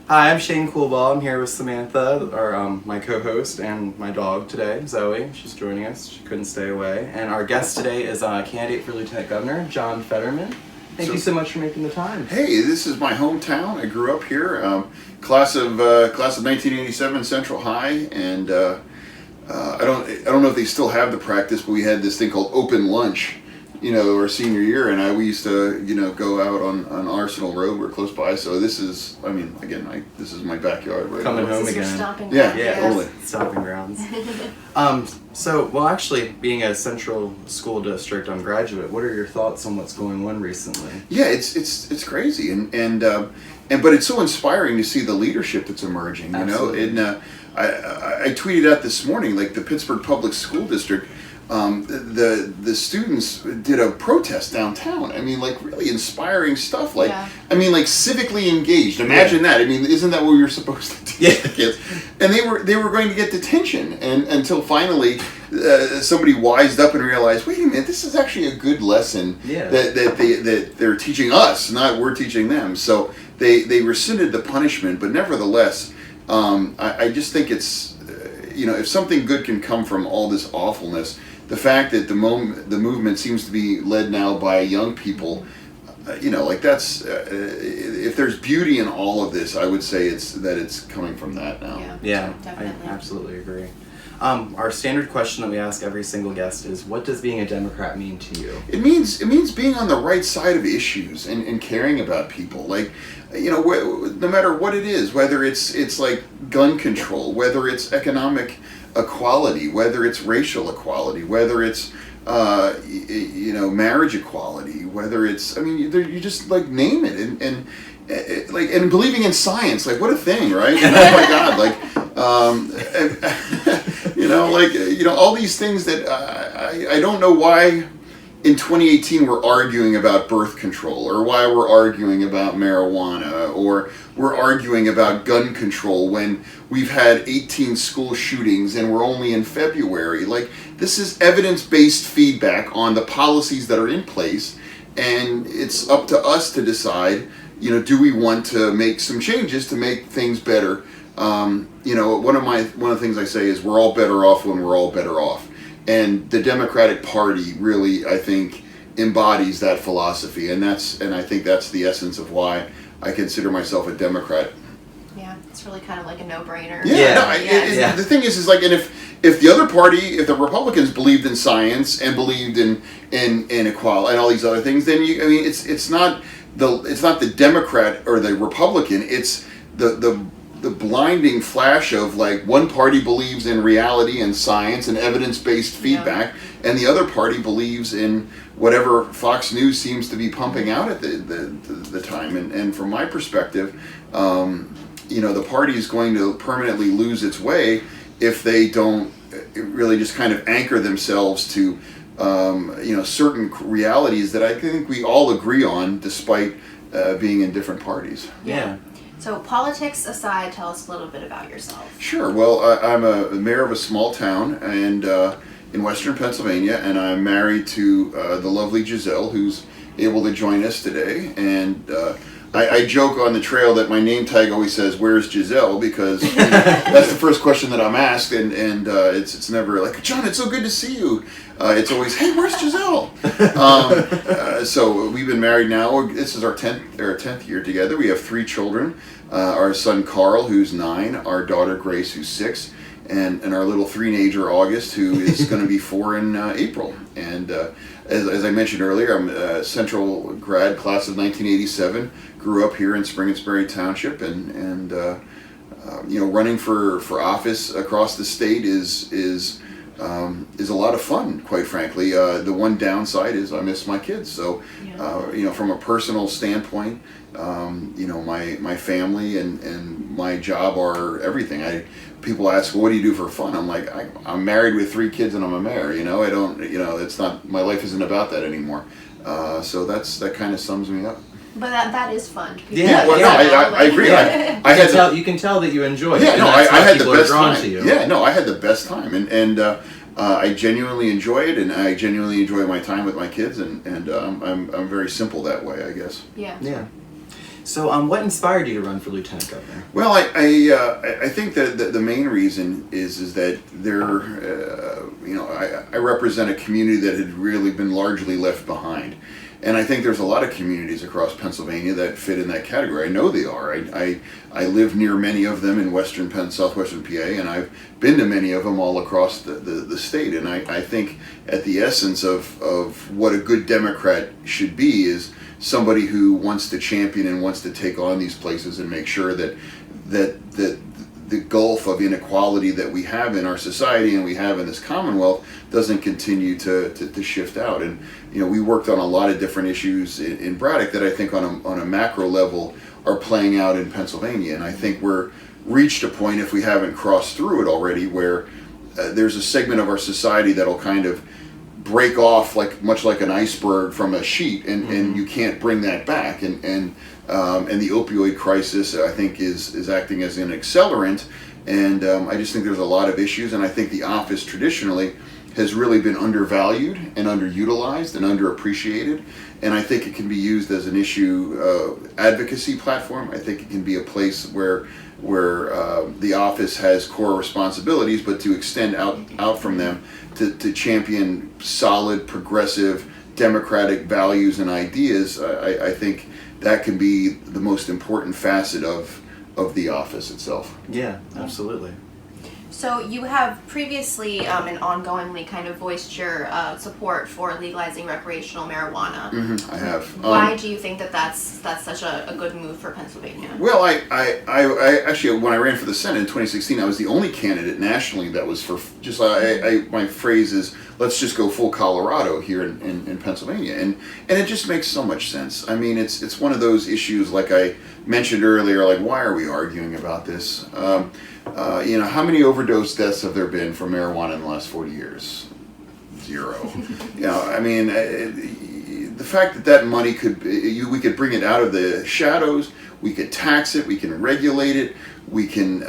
Hi, I'm Shane Coolball. I'm here with Samantha, my co-host, and my dog today, Zoe. She's joining us. She couldn't stay away. And our guest today is candidate for Lieutenant Governor, John Fetterman. Thank you so much for making the time. Hey, this is my hometown. I grew up here. Class of 1987, Central High, and I don't know if they still have the practice, but we had this thing called open lunch, our senior year, and we used to, go out on Arsenal Road. We're close by, so this is, this is my backyard. Right Coming now. home This is your again. stomping Yeah, ground, yeah, totally. Stopping grounds. Actually, being a central school district graduate, what are your thoughts on what's going on recently? Yeah, it's crazy, but it's so inspiring to see the leadership that's emerging. Absolutely. And I tweeted out this morning, like the Pittsburgh Public School District. The students did a protest downtown. Really inspiring stuff. Civically engaged. Imagine that. Isn't that what we were supposed to teach the kids? And they were going to get detention, and until finally somebody wised up and realized, wait a minute, this is actually a good lesson that they're teaching us, not we're teaching them. So they rescinded the punishment, but nevertheless, I just think it's if something good can come from all this awfulness. The fact that the movement seems to be led now by young people, that's if there's beauty in all of this, I would say it's coming from that now. Yeah, definitely. I absolutely agree. Our standard question that we ask every single guest is, what does being a Democrat mean to you? It means being on the right side of issues and caring about people. No matter what it is, whether it's like gun control, whether it's economic equality, whether it's racial equality, whether it's marriage equality, whether it's you just name it and believing in science, what a thing, right? Oh my God, all these things that I don't know why in 2018 we're arguing about birth control, or why we're arguing about marijuana, or we're arguing about gun control when we've had 18 school shootings and we're only in February. This is evidence-based feedback on the policies that are in place, and it's up to us to decide, do we want to make some changes to make things better? One of the things I say is we're all better off when we're all better off. And the Democratic Party really, I think, embodies that philosophy, and I think that's the essence of why I consider myself a Democrat. Yeah, it's really kind of like a no-brainer. The thing is and if the other party, if the Republicans believed in science and believed in equality and all these other things, then it's not the Democrat or the Republican. It's the blinding flash of one party believes in reality and science and evidence-based feedback, and the other party believes in whatever Fox News seems to be pumping out at the time. And from my perspective, the party is going to permanently lose its way if they don't really just kind of anchor themselves to certain realities that I think we all agree on, despite being in different parties. Yeah. So politics aside, tell us a little bit about yourself. Sure. Well, I'm a mayor of a small town and in western Pennsylvania, and I'm married to the lovely Giselle, who's able to join us today. And I joke on the trail that my name tag always says, "Where's Giselle?" Because that's the first question that I'm asked, and it's never like, "John, it's so good to see you." It's always, "Hey, where's Giselle?" So we've been married now. This is our 10th year together. We have 3 children. Our son Carl, who's 9, our daughter Grace, who's 6, and our little 3-nager August, who is going to be 4 in April. And as I mentioned earlier, I'm a Central grad, class of 1987. Grew up here in Springersbury Township, and running for office across the state is a lot of fun, quite frankly. The one downside is I miss my kids. So, from a personal standpoint, my family and my job are everything. People ask, well, what do you do for fun? I'm like, I'm married with 3 kids and I'm a mayor. I don't, it's not, my life isn't about that anymore. So that kind of sums me up. But that is fun. I agree. You can tell that you enjoy it. Yeah, no, I had the best time. To you. Yeah, no, I had the best time, and I genuinely enjoy it, and I genuinely enjoy my time with my kids, and I'm very simple that way, I guess. Yeah. Yeah. So, what inspired you to run for lieutenant governor? Well, I think that the main reason is that I represent a community that had really been largely left behind. And I think there's a lot of communities across Pennsylvania that fit in that category. I know they are. I live near many of them in southwestern PA, and I've been to many of them all across the state. And I think at the essence of what a good Democrat should be is somebody who wants to champion and wants to take on these places and make sure that the gulf of inequality that we have in our society and we have in this Commonwealth doesn't continue to shift out. And we worked on a lot of different issues in Braddock that I think on a macro level are playing out in Pennsylvania. And I think we're reached a point, if we haven't crossed through it already, where there's a segment of our society that'll kind of break off much like an iceberg from a sheet, and you can't bring that back. And the opioid crisis, I think, is acting as an accelerant. And I just think there's a lot of issues, and I think the office traditionally has really been undervalued and underutilized and underappreciated. And I think it can be used as an issue advocacy platform. I think it can be a place where the office has core responsibilities, but to extend out from them to champion solid, progressive, democratic values and ideas. I think that can be the most important facet of the office itself. Yeah, absolutely. So you have previously and ongoingly kind of voiced your support for legalizing recreational marijuana. Mm-hmm, I have. Why do you think that's such a good move for Pennsylvania? Well, I actually, when I ran for the Senate in 2016, I was the only candidate nationally that was for just my phrase is, let's just go full Colorado here in Pennsylvania, and it just makes so much sense. I mean, it's one of those issues, like I mentioned earlier, like, why are we arguing about this? How many overdose deaths have there been from marijuana in the last 40 years? 0. I mean, the fact that money we could bring it out of the shadows, we could tax it, we can regulate it, we can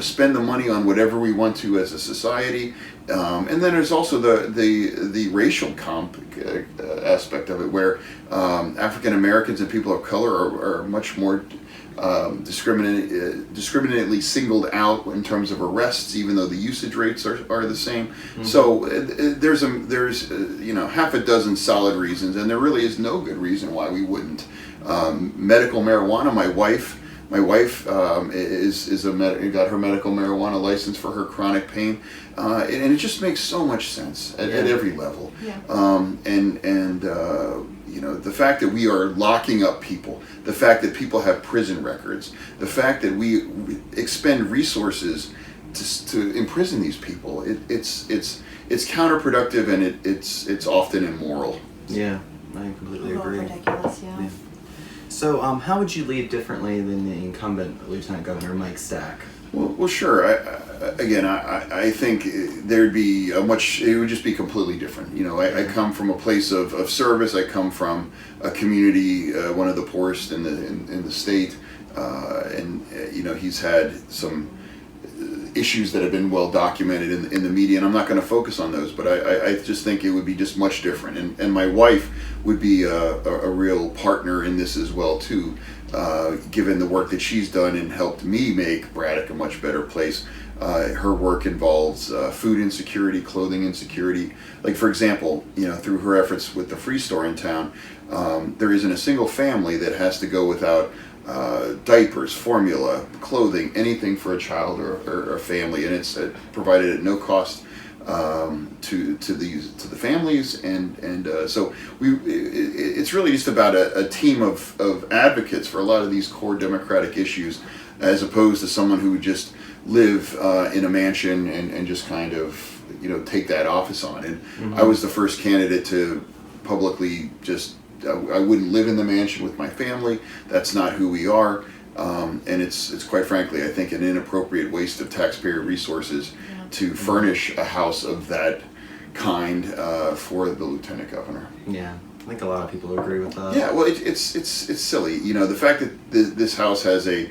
spend the money on whatever we want to as a society, and then there's also the racial aspect of it, where African Americans and people of color are much more discriminately singled out in terms of arrests, even though the usage rates are the same. Mm-hmm. So there's half a dozen solid reasons, and there really is no good reason why we wouldn't. Medical marijuana. My wife got her medical marijuana license for her chronic pain, and it just makes so much sense at every level. Yeah. The fact that we are locking up people, the fact that people have prison records, the fact that we expend resources to imprison these people, it's counterproductive, and it's often immoral. Yeah, I completely agree. Ridiculous, yeah. So, how would you lead differently than the incumbent Lieutenant Governor Mike Stack? Well, sure. I think it would just be completely different. I come from a place of service. I come from a community, one of the poorest in the state, and he's had some issues that have been well documented in the media, and I'm not going to focus on those, but I just think it would be just much different, and my wife would be a real partner in this as well too, given the work that she's done and helped me make Braddock a much better place. Her work involves food insecurity, clothing insecurity. Like, for example, through her efforts with the Free Store in town, there isn't a single family that has to go without diapers, formula, clothing, anything for a child or a family, and it's provided at no cost to the families, and so it's really just about a team of advocates for a lot of these core democratic issues, as opposed to someone who would just live in a mansion and just kind of take that office on. And mm-hmm. I was the first candidate to publicly just. I wouldn't live in the mansion with my family. That's not who we are, and it's quite frankly, I think, an inappropriate waste of taxpayer resources to furnish a house of that kind for the lieutenant governor. Yeah, I think a lot of people agree with that. Yeah, well, it's silly. The fact that this house has a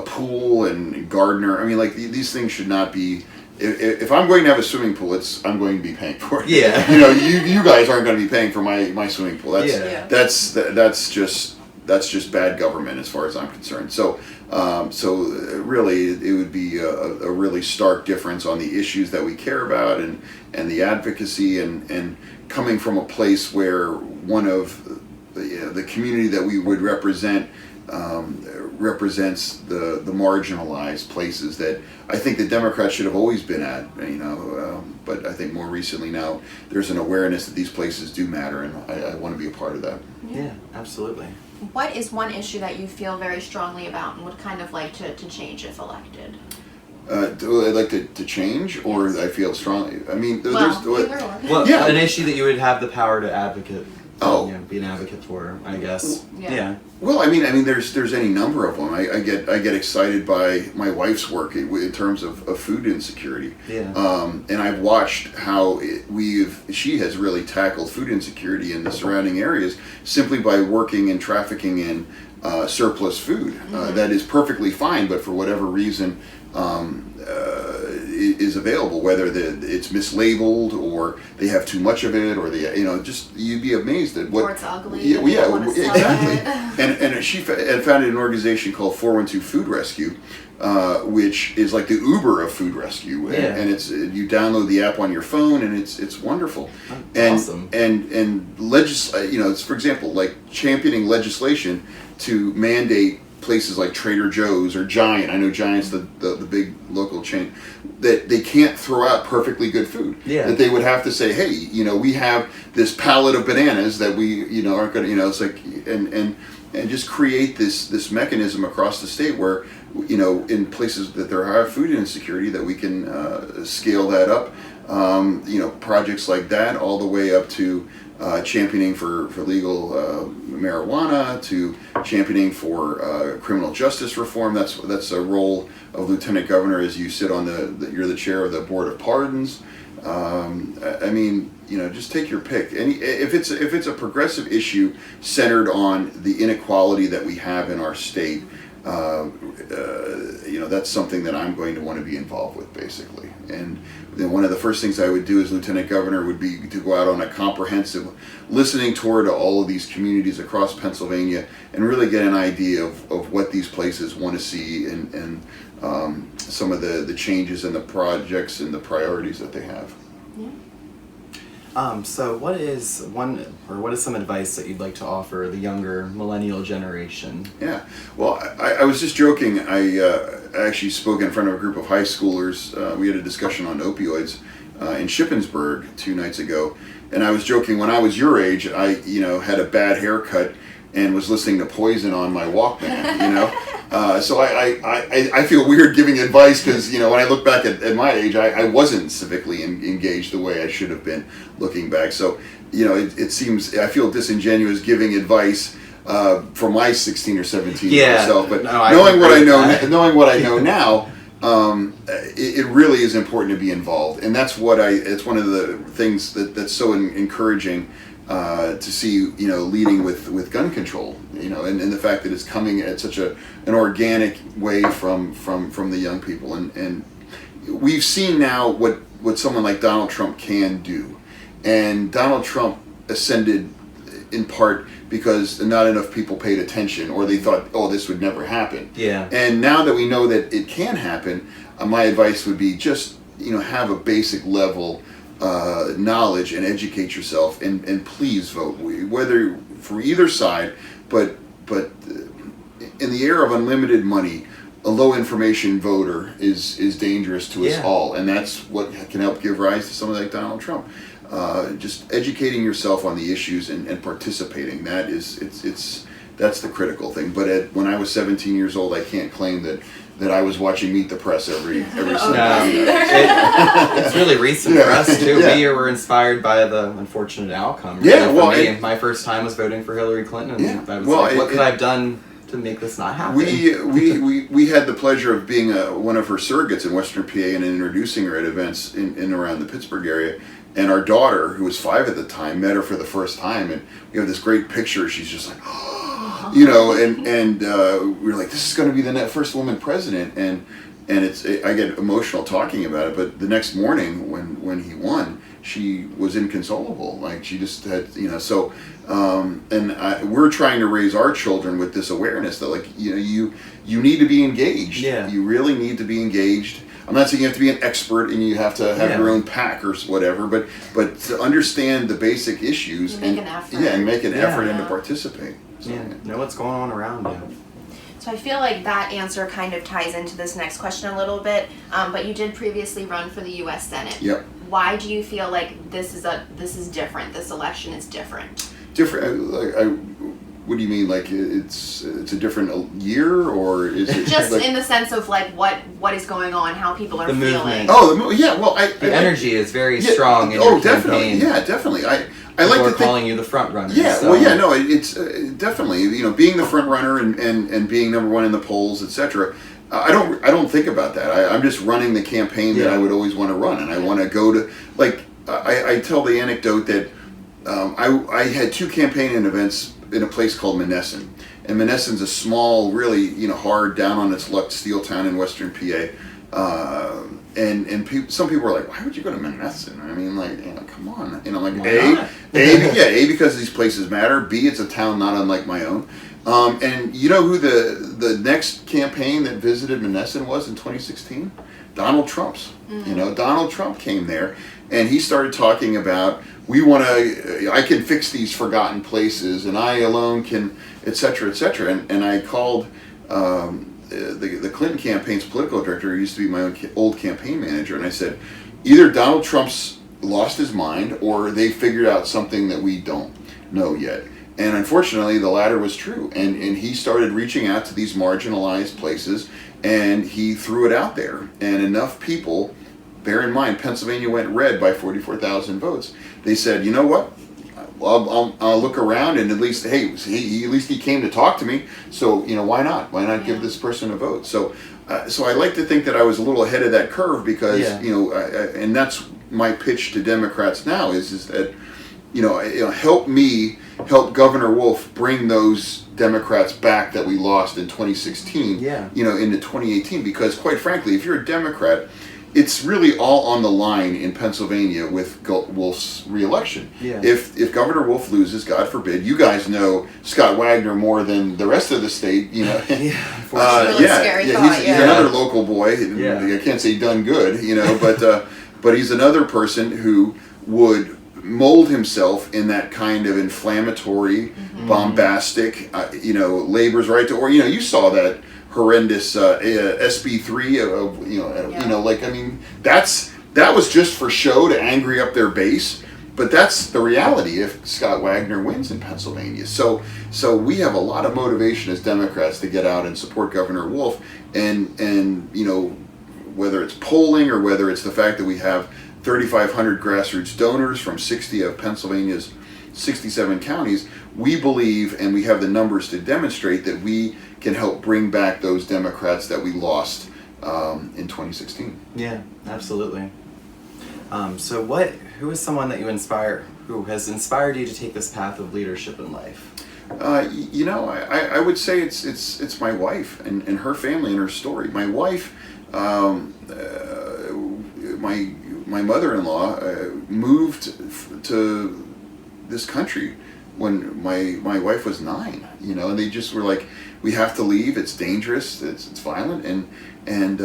pool and gardener. I mean, like, these things should not be. If I'm going to have a swimming pool, I'm going to be paying for it. Yeah. You guys aren't going to be paying for my swimming pool. That's just that's just bad government as far as I'm concerned. So really, it would be a really stark difference on the issues that we care about and the advocacy and coming from a place where one of the community that we would represent represents the marginalized places that I think the Democrats should have always been at, but I think more recently now there's an awareness that these places do matter, and I want to be a part of that. Yeah, absolutely. What is one issue that you feel very strongly about and would kind of like to change if elected? Do I like to change, or Yes. I feel strongly? I mean, Well, either or. Well, Yeah. an issue that you would have the power to advocate. Oh. Be an advocate for, I guess. Yeah. Well, I mean, there's any number of them. I get excited by my wife's work in terms of food insecurity. Yeah. And I've watched how she has really tackled food insecurity in the surrounding areas simply by working and trafficking in surplus food that is perfectly fine, but for whatever reason is available, whether it's mislabeled or they have too much of it, or just you'd be amazed at what. Or it's ugly. Yeah, exactly. It. And she had founded an organization called 412 Food Rescue, which is like the Uber of food rescue, and it's you download the app on your phone, and it's wonderful. Awesome. And it's, for example, like championing legislation to mandate places like Trader Joe's or Giant. I know Giant's the big local chain, that they can't throw out perfectly good food. Yeah. That they would have to say, hey, we have this pallet of bananas that we aren't going to, it's like, and just create this mechanism across the state where, in places that there are food insecurity, that we can scale that up. Projects like that, all the way up to championing for legal marijuana, to championing for criminal justice reform. That's a role of Lieutenant Governor, as you sit on you're the chair of the Board of Pardons. Just take your pick. If it's a progressive issue centered on the inequality that we have in our state, that's something that I'm going to want to be involved with, basically. And then one of the first things I would do as Lieutenant Governor would be to go out on a comprehensive listening tour to all of these communities across Pennsylvania and really get an idea of what these places want to see and some of the changes in the projects and the priorities that they have. Yeah. So what is some advice that you'd like to offer the younger millennial generation? Yeah, well, I was just joking. I actually spoke in front of a group of high schoolers. We had a discussion on opioids in Shippensburg 2 nights ago, and I was joking, when I was your age, I had a bad haircut and was listening to Poison on my Walkman. So I feel weird giving advice because, when I look back at my age, I wasn't civically engaged the way I should have been looking back. So, it seems, I feel disingenuous giving advice for my 16 or 17 year old self. But knowing what I know now, it really is important to be involved. And that's it's one of the things that's so encouraging to see, leading with gun control, and the fact that it's coming at such an organic way from the young people, and we've seen now what someone like Donald Trump can do, and Donald Trump ascended in part because not enough people paid attention, or they thought, oh, this would never happen. Yeah. And now that we know that it can happen, my advice would be just have a basic level knowledge and educate yourself, and please vote, whether for either side, but in the era of unlimited money, a low information voter is dangerous to us all, and that's what can help give rise to someone like Donald Trump. Just educating yourself on the issues and participating, that's the critical thing. But when I was 17 years old, I can't claim that I was watching Meet the Press every Sunday. It's really recent for us too. Yeah. We were inspired by the unfortunate outcome. Yeah, For me, my first time was voting for Hillary Clinton. And I was what could I have done to make this not happen? We had the pleasure of being one of her surrogates in Western PA and introducing her at events in around the Pittsburgh area. And our daughter, who was 5 at the time, met her for the first time, and we have this great picture. She's just like, and we were like, this is going to be the first woman president, and I get emotional talking about it. But the next morning, when he won, she was inconsolable. Like she just had, so, we're trying to raise our children with this awareness that, like, you need to be engaged. Yeah. You really need to be engaged. I'm not saying you have to be an expert and you have to have your own pack or whatever, but to understand the basic issues and make an effort. Yeah, and make an effort and to participate. So, know what's going on around you. So I feel like that answer kind of ties into this next question a little bit. But you did previously run for the U.S. Senate. Yep. Why do you feel like this is different? This election is different. Different. What do you mean? Like it's a different year, or is it just like, in the sense of like what is going on, how people are The feeling? movement. Oh, yeah. Well, the energy is very strong in your definitely. campaign. Yeah, definitely. I People like to are think, calling you the front runner. Yeah, so. well, yeah, no, it's definitely, being the front runner and being number one in the polls, etc. I don't think about that. I'm just running the campaign that I would always want to run, and I want to go to, like, I tell the anecdote that I had 2 campaign events in a place called Monessen, and Monessen's a small, really, hard, down on its luck steel town in western PA. And some people are like, why would you go to Monessen? I mean, like, come on. Like, A, because these places matter. B, it's a town not unlike my own. And you know who the next campaign that visited Monessen was in 2016? Donald Trump's. Mm-hmm. Donald Trump came there, and he started talking about, I can fix these forgotten places, and I alone can, et cetera, et cetera. And I called the Clinton campaign's political director, who used to be my old campaign manager, and I said, either Donald Trump's lost his mind, or they figured out something that we don't know yet. And unfortunately, the latter was true. And he started reaching out to these marginalized places, and he threw it out there. And enough people, bear in mind, Pennsylvania went red by 44,000 votes. They said, you know what? I'll look around, and at least, hey, at least he came to talk to me. So why not? Why not give this person a vote? So I like to think that I was a little ahead of that curve because and that's my pitch to Democrats now is that help Governor Wolf bring those Democrats back that we lost in 2016. Into 2018, because quite frankly, if you're a Democrat, it's really all on the line in Pennsylvania with Wolf's reelection. If Governor Wolf loses, God forbid, you guys know Scott Wagner more than the rest of the state. Really scary thought, he's another local boy. I can't say done good, but he's another person who would mold himself in that kind of inflammatory, bombastic, labor's right to, or you saw that horrendous SB3 that was just for show to angry up their base, but that's the reality if Scott Wagner wins in Pennsylvania. So we have a lot of motivation as Democrats to get out and support Governor Wolf, and whether it's polling or whether it's the fact that we have 3,500 grassroots donors from 60 of Pennsylvania's 67 counties, we believe, and we have the numbers to demonstrate, that we can help bring back those Democrats that we lost in 2016. Yeah, absolutely. So who is someone that who has inspired you to take this path of leadership in life? I would say it's my wife and her family and her story. My wife, my mother-in-law moved to this country when my wife was 9, and they just were like, we have to leave, it's dangerous, it's violent, and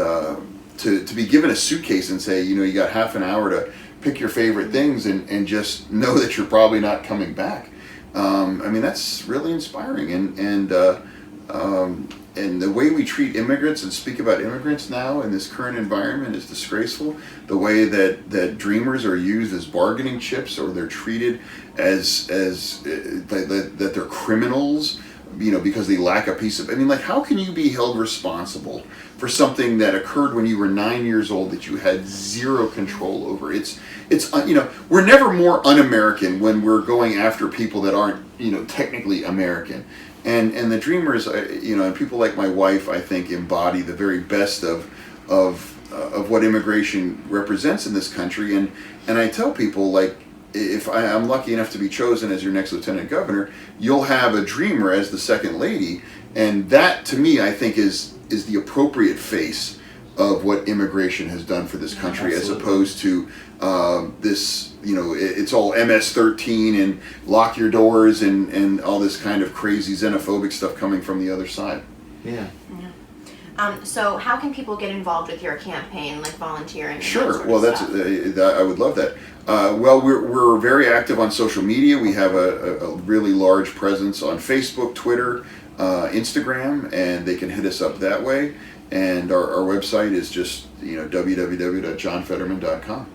to be given a suitcase and say, you got half an hour to pick your favorite things and just know that you're probably not coming back. That's really inspiring, and the way we treat immigrants and speak about immigrants now in this current environment is disgraceful. The way that dreamers are used as bargaining chips, or they're treated as that they're criminals, because they lack a piece of. How can you be held responsible for something that occurred when you were 9 years old that you had zero control over? It's we're never more un-American when we're going after people that aren't technically American. And the dreamers, and people like my wife, I think, embody the very best of what immigration represents in this country. And I tell people, like, if I'm lucky enough to be chosen as your next lieutenant governor, you'll have a dreamer as the second lady, and that, to me, I think is the appropriate face of what immigration has done for this country, as Absolutely. opposed to this, it's all MS-13 and lock your doors and all this kind of crazy xenophobic stuff coming from the other side. Yeah. So how can people get involved with your campaign, like volunteering? And Sure. that sort Well, of that's stuff? that, I would love that. Well, we're very active on social media. We have a really large presence on Facebook, Twitter, Instagram, and they can hit us up that way. And our website is just www.johnfetterman.com.